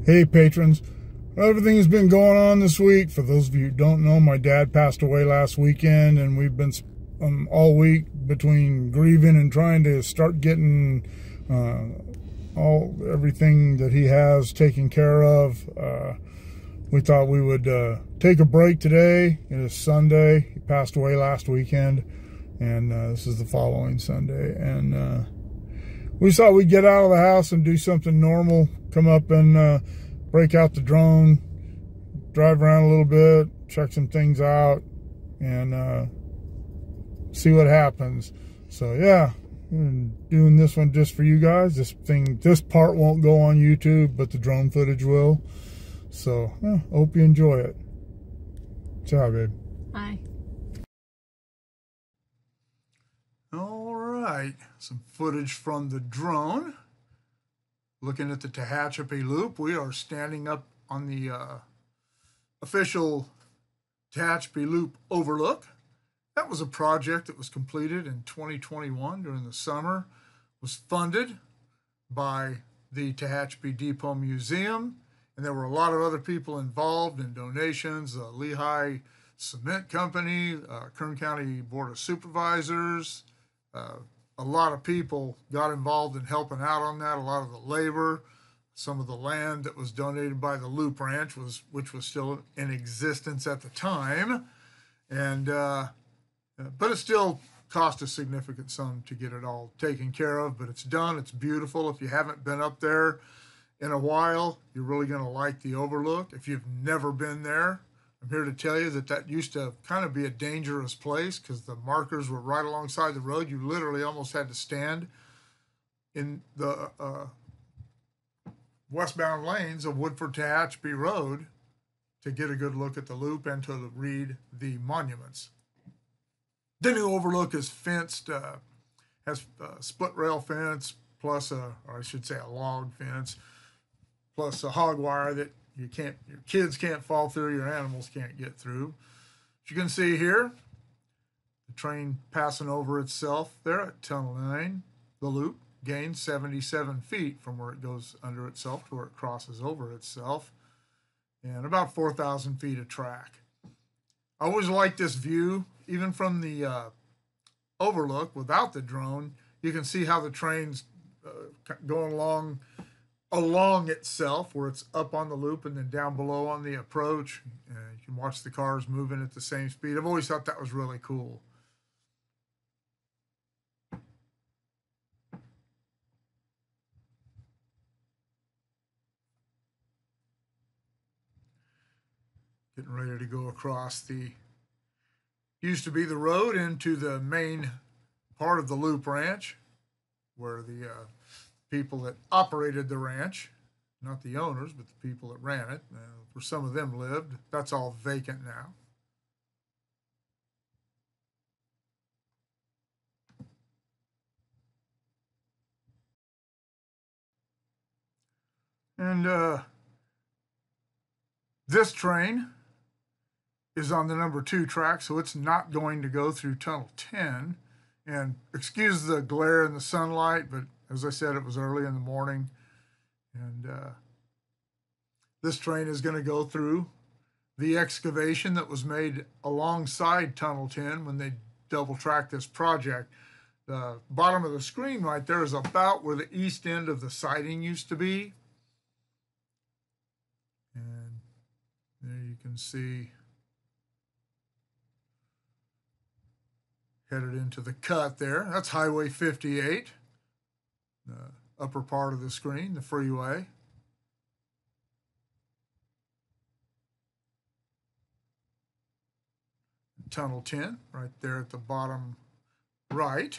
Hey patrons, everything has been going on this week. For those of you who don't know, my dad passed away last weekend, and we've been all week between grieving and trying to start getting everything that he has taken care of. We thought we would take a break today. It is Sunday. He passed away last weekend, and this is the following Sunday. And we thought we'd get out of the house and do something normal. Come up and break out the drone, drive around a little bit, check some things out, and see what happens. So yeah, I'm doing this one just for you guys. This part won't go on YouTube, but the drone footage will. So yeah, hope you enjoy it. Ciao, babe. Hi. All right, some footage from the drone. Looking at the Tehachapi Loop. We are standing up on the official Tehachapi Loop overlook. That was a project that was completed in 2021 during the summer. It was funded by the Tehachapi Depot Museum, and there were a lot of other people involved in donations. The Lehigh Cement Company, Kern County Board of Supervisors, a lot of people got involved in helping out on that. A lot of the labor, some of the land that was donated by the Loop Ranch, which was still in existence at the time, and but it still cost a significant sum to get it all taken care of. But it's done. It's beautiful. If you haven't been up there in a while, you're really going to like the overlook. If you've never been there, I'm here to tell you that used to kind of be a dangerous place because the markers were right alongside the road. You literally almost had to stand in the westbound lanes of Woodford Tehachapi Road to get a good look at the loop and to read the monuments. The new overlook is fenced, has a split rail fence plus or I should say a log fence, plus a hog wire that your kids can't fall through, your animals can't get through. As you can see here, the train passing over itself there at Tunnel 9. The loop gains 77 feet from where it goes under itself to where it crosses over itself, and about 4,000 feet of track. I always like this view, even from the overlook without the drone. You can see how the train's going along itself, where it's up on the loop and then down below on the approach. You can watch the cars moving at the same speed. I've always thought that was really cool. Getting ready to go across used to be the road into the main part of the Loop Ranch, where the people that operated the ranch, not the owners, but the people that ran it, where some of them lived. That's all vacant now. And this train is on the number 2 track, so it's not going to go through Tunnel 10. And excuse the glare in the sunlight, but as I said, it was early in the morning. And this train is going to go through the excavation that was made alongside Tunnel 10 when they double-tracked this project. The bottom of the screen right there is about where the east end of the siding used to be. And there you can see headed into the cut there. That's Highway 58, the upper part of the screen, the freeway. Tunnel 10 right there at the bottom right.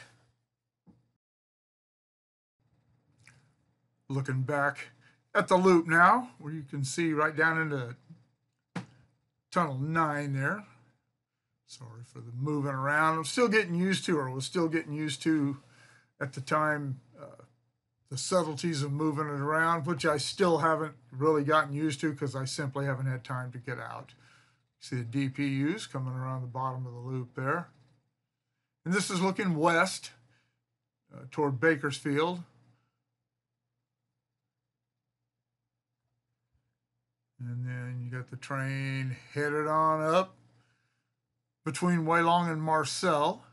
Looking back at the loop now, where you can see right down into Tunnel 9 there. Sorry for the moving around. I'm still getting used to, or was still getting used to at the time, the subtleties of moving it around, which I still haven't really gotten used to because I simply haven't had time to get out. See the DPUs coming around the bottom of the loop there. And this is looking west toward Bakersfield. And then you got the train headed on up between Wailong and Marcel.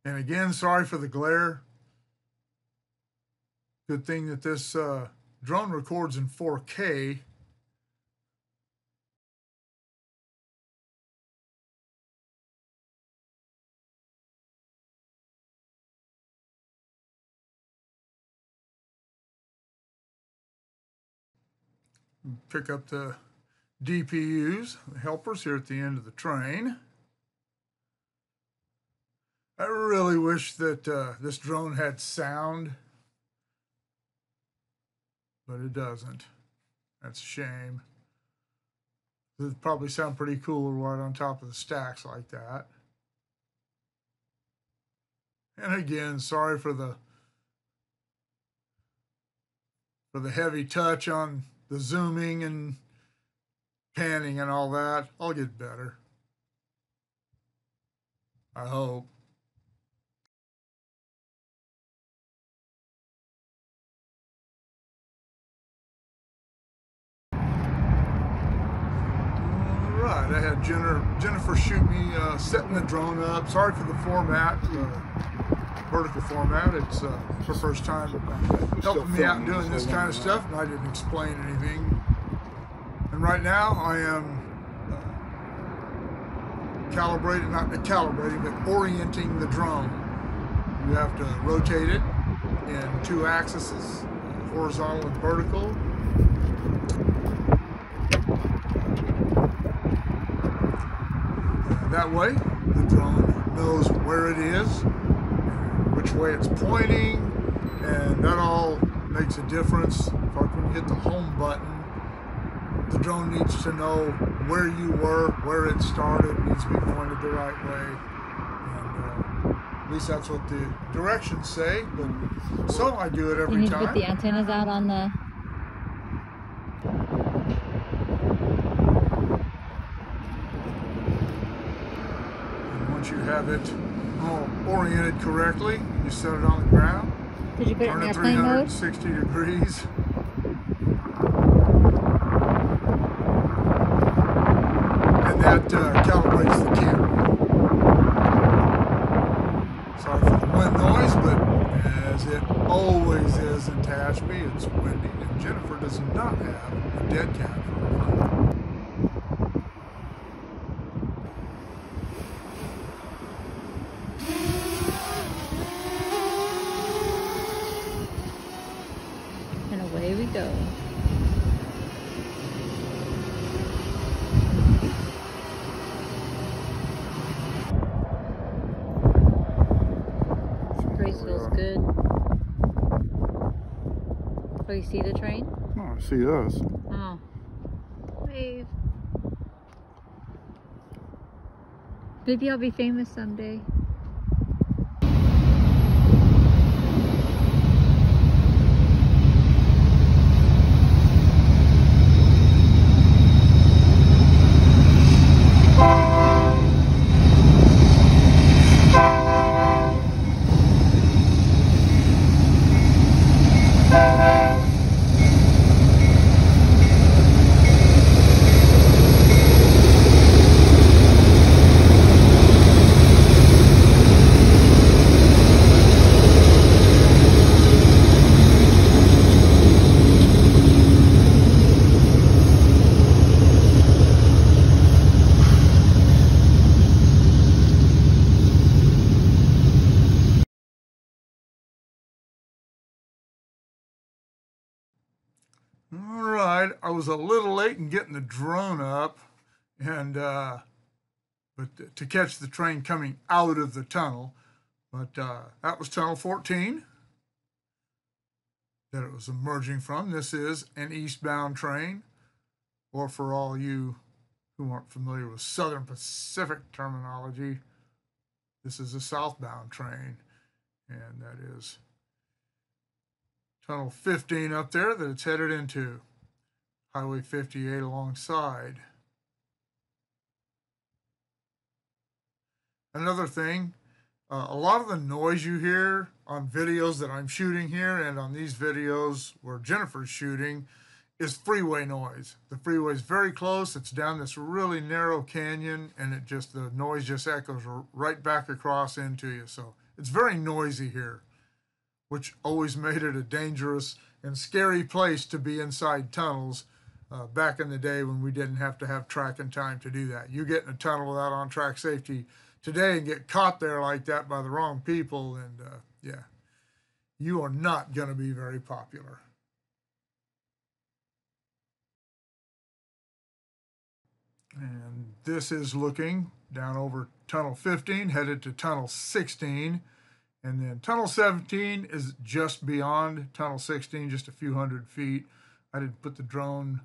And again, sorry for the glare. Good thing that this drone records in 4K. Pick up the DPUs, the helpers here at the end of the train. I really wish that this drone had sound, but it doesn't. That's a shame. It would probably sound pretty cool right on top of the stacks like that. And again, sorry for the heavy touch on the zooming and panning and all that. I'll get better. I hope. All right, I had Jennifer shoot me setting the drone up. Sorry for the format, vertical format. It's her first time helping me out doing this kind of stuff, and I didn't explain anything. And right now I am calibrating, not calibrating, but orienting the drone. You have to rotate it in 2 axes, horizontal and vertical. And that way, the drone knows where it is, which way it's pointing, and that all makes a difference. Like when you hit the home button, the drone needs to know where you were, where it started, it needs to be pointed the right way. And at least that's what the directions say, but so I do it every time. You need to put the antennas out on the... And once you have it all oriented correctly, you set it on the ground. Did you put it in airplane mode? 360 degrees. That calibrates the camera. Sorry for the wind noise, but as it always is in Tehachapi, it's windy, and Jennifer does not have a dead cat for her phone. And away we go. Feels good. Oh, you see the train? Oh, I see us. Oh. Wave. Maybe I'll be famous someday. All right, I was a little late in getting the drone up, and but to catch the train coming out of the tunnel. But that was tunnel 14 that it was emerging from. This is an eastbound train, or for all you who aren't familiar with Southern Pacific terminology, this is a southbound train, and that is tunnel 15 up there that it's headed into. Highway 58 alongside. Another thing, A lot of the noise you hear on videos that I'm shooting here and on these videos where Jennifer's shooting is freeway noise. The freeway is very close. It's down this really narrow canyon, and the noise just echoes right back across into you. So it's very noisy here, which always made it a dangerous and scary place to be inside tunnels back in the day when we didn't have to have track and time to do that. You get in a tunnel without on-track safety today and get caught there like that by the wrong people, and yeah, you are not going to be very popular. And this is looking down over Tunnel 15, headed to Tunnel 16. And then Tunnel 17 is just beyond Tunnel 16, just a few hundred feet. I didn't put the drone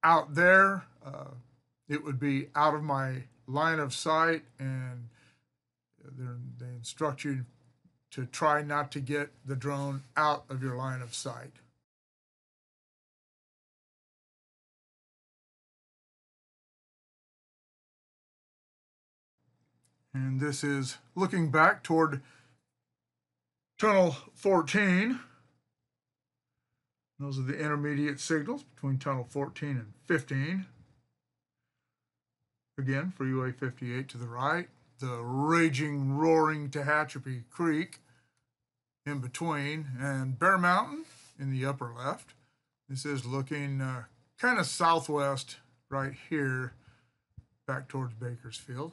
out there. It would be out of my line of sight, and they instruct you to try not to get the drone out of your line of sight. And this is looking back toward Tunnel 14. Those are the intermediate signals between Tunnel 14 and 15. Again, Freeway 58 to the right. The raging, roaring Tehachapi Creek in between. And Bear Mountain in the upper left. This is looking kind of southwest right here, back towards Bakersfield.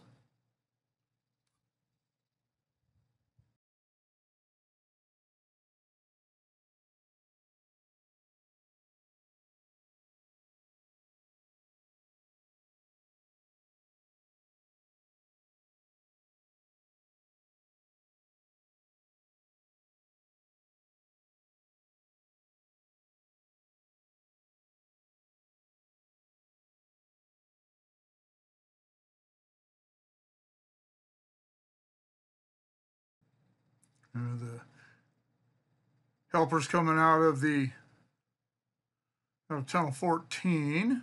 The helpers coming out of Tunnel 14.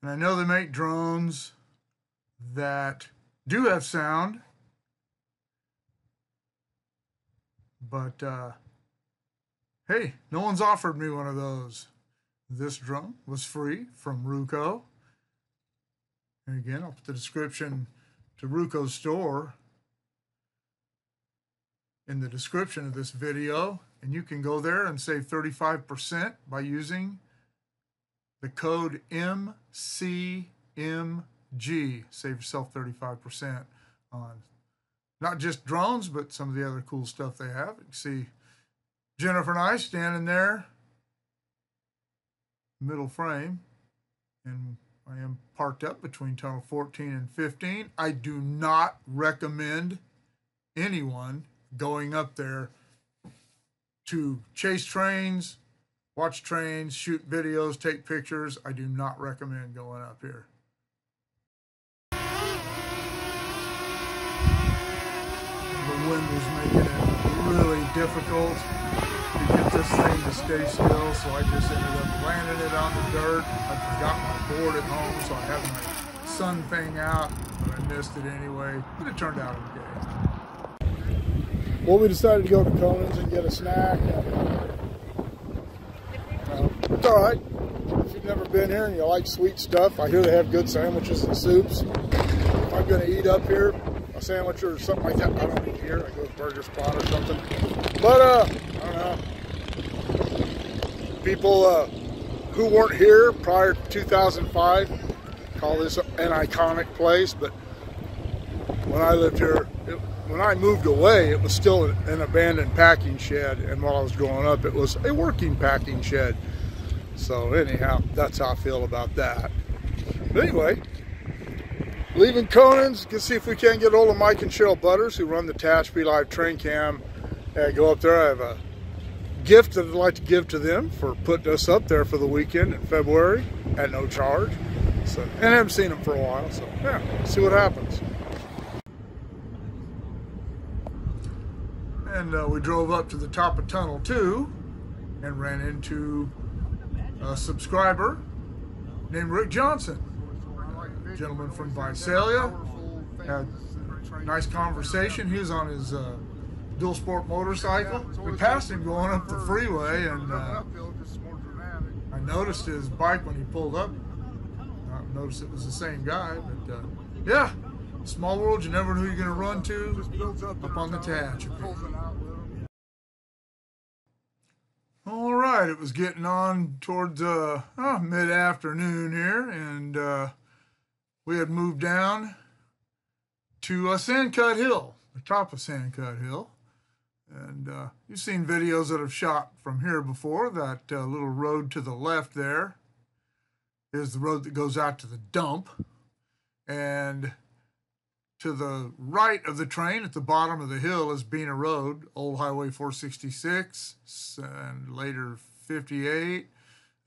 And I know they make drones that do have sound, but hey, no one's offered me one of those. This drone was free from Ruco. And again, I'll put the description to Ruco's store in the description of this video, and you can go there and save 35% by using the code MCMG. Save yourself 35% on not just drones, but some of the other cool stuff they have. You can see Jennifer and I standing there, middle frame, and I am parked up between Tunnel 14 and 15. I do not recommend anyone going up there to chase trains, watch trains, shoot videos, take pictures. I do not recommend going up here. The wind was making it really difficult to get this thing to stay still, so I just ended up landing it on the dirt. I forgot my board at home, so I had my sun thing out, but I missed it anyway. But it turned out okay. Well, we decided to go to Conan's and get a snack. It's all right. If you've never been here and you like sweet stuff, I hear they have good sandwiches and soups. If I'm going to eat up here, a sandwich or something like that, I don't eat here. I go to Burger Spot or something. But, I don't know. People who weren't here prior to 2005 call this an iconic place, but when I lived here, when I moved away, it was still an abandoned packing shed, and while I was growing up, it was a working packing shed. So anyhow, that's how I feel about that. But anyway, leaving Conan's, let's see if we can get hold of Mike and Cheryl Butters, who run the Tehachapi Live Train Cam, and go up there. I have a gift that I'd like to give to them for putting us up there for the weekend in February at no charge. So, and I haven't seen them for a while, so yeah, see what happens. And we drove up to the top of Tunnel 2 and ran into a subscriber named Rick Johnson. gentleman from Visalia. Had a nice conversation. He was on his dual sport motorcycle. We passed him going up the freeway, and I noticed his bike when he pulled up. I noticed it was the same guy, but yeah, small world. You never know who you're going to run to up on the Tehachapi. All right, it was getting on towards mid-afternoon here, and we had moved down to Sandcut Hill, the top of Sandcut Hill. And you've seen videos that have shot from here before. That little road to the left there is the road that goes out to the dump. And to the right of the train at the bottom of the hill is Bena Road, old Highway 466, and later 58.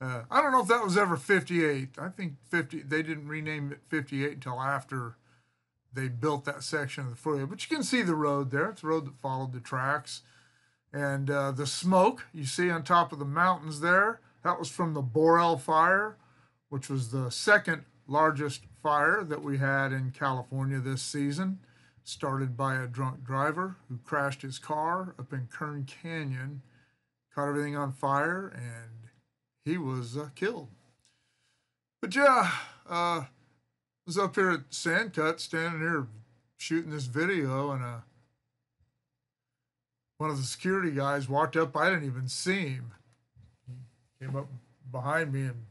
I don't know if that was ever 58. I think 50. They didn't rename it 58 until after they built that section of the freeway. But you can see the road there. It's a road that followed the tracks. And the smoke you see on top of the mountains there, that was from the Borel fire, which was the second largest fire that we had in California this season, started by a drunk driver who crashed his car up in Kern Canyon, caught everything on fire, and he was killed. But yeah, I was up here at Sandcut, standing here shooting this video, and one of the security guys walked up. I didn't even see him. He came up behind me and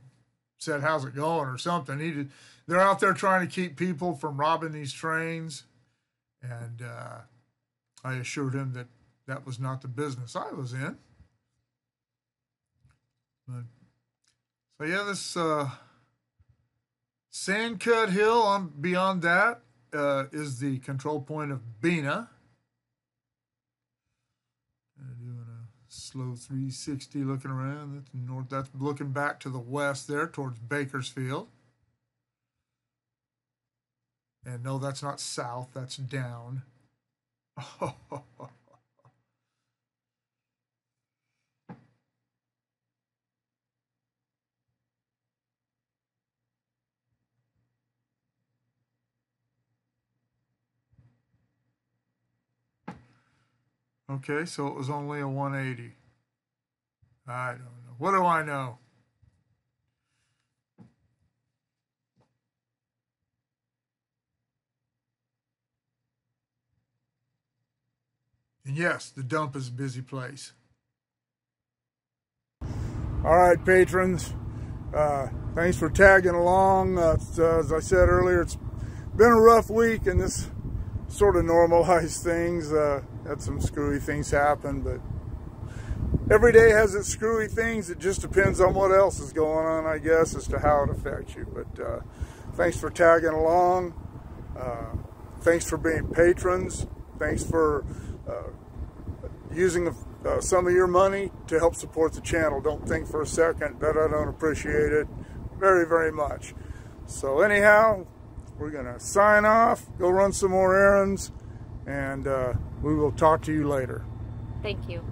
said, "How's it going?" or something. They're out there trying to keep people from robbing these trains. And I assured him that that was not the business I was in. But, so yeah, this Sandcut Hill, beyond that, is the control point of Bena. Doing a slow 360 looking around. That's north. That's looking back to the west there towards Bakersfield. And no, that's not south, that's down. Okay, so it was only a 180. I don't know. What do I know? And yes, the dump is a busy place. All right, patrons. Thanks for tagging along. As I said earlier, it's been a rough week, and this sort of normalized things. Had some screwy things happen, but every day has its screwy things. It just depends on what else is going on, I guess, as to how it affects you. But thanks for tagging along. Thanks for being patrons. Thanks for using some of your money to help support the channel. Don't think for a second that I don't appreciate it very, very much. So anyhow, we're gonna sign off, go run some more errands, and we will talk to you later. Thank you.